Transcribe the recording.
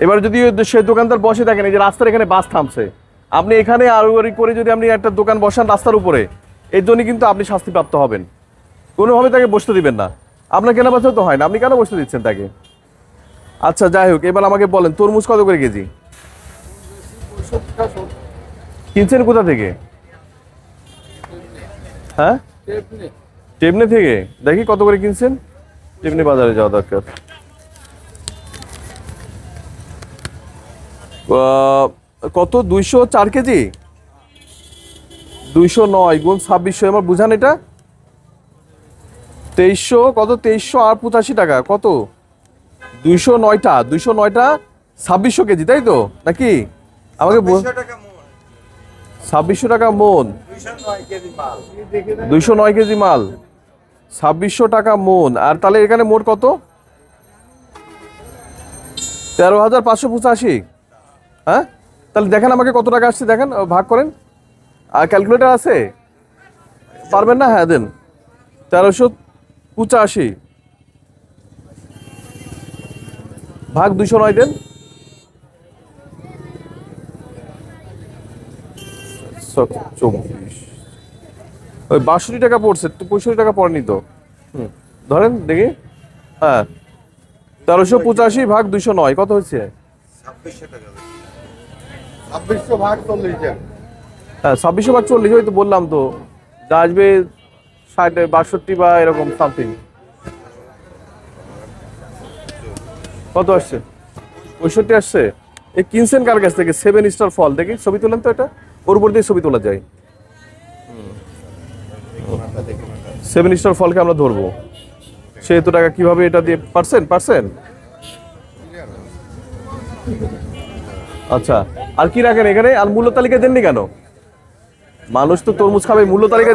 এবার যদি সে দোকানদার বসে থাকেন, এই যে রাস্তার এখানে বাস থামছে, আপনি এখানে আড়ুয়ারি করে যদি আপনি একটা দোকান বসান রাস্তার উপরে, এর জন্য কিন্তু আপনি শাস্তিপ্রাপ্ত হবেন। কোনোভাবে তাকে বসতে দিবেন না। আপনার কেনা বেচা তো হয় না, আপনি কেন বসতে দিচ্ছেন তাকে? আচ্ছা যাই হোক, এবার আমাকে বলেন তরমুজ কত করে কেজি কিনছেন, কোথা থেকে? হ্যাঁ, টেমনে থেকে। দেখি কত করে কিনছেন। টেমনে বাজারে যাওয়া দরকার। কত, 204 কেজি? 209 গুণ 2600, আমার বুঝান এটা 2300, কত 2300 আর 85 টাকা, কত 209টা 2600 কেজি, তাই তো নাকি? আমাকে 2600 টাকা মন, 209 কেজি মাল, 2600 টাকা মন। আর তাহলে এখানে মোট কত? 13,585। হ্যাঁ, তাহলে দেখেন আমাকে কত টাকা আসছে, দেখেন ভাগ করেন। আর ক্যালকুলেটর আছে? পারবেন না? হ্যাঁ দেন। 1385 ভাগ 209 দেন। 24, ওই 62 টাকা পড়ছে, 65 টাকা পড়েনি তো। ধরেন দেখি। হ্যাঁ, 1385 ভাগ 209 কত হচ্ছে? 2600 ভাগ 40 হ্যাঁ, 2600 ভাগ 40, ওই তো বললাম তো, যা আসবে 60, 62 বা এরকম সামথিং। কত আসছে? 65 আসছে। এই কিনছেন কার কাছ থেকে? 7 স্টার ফল। দেখি ছবি তোলেন তো, এটা ওর উপর দিয়ে ছবি তোলা যায়। 7 স্টার ফলকে আমরা ধরবো, সে এত টাকা কিভাবে এটা দিয়ে পারছেন? আচ্ছা, আর কি রাখেন এখানে? আর মূল্য তালিকা দেননি কেন? মানুষ তো তরমুজ খাবে, মূল্য তালিকা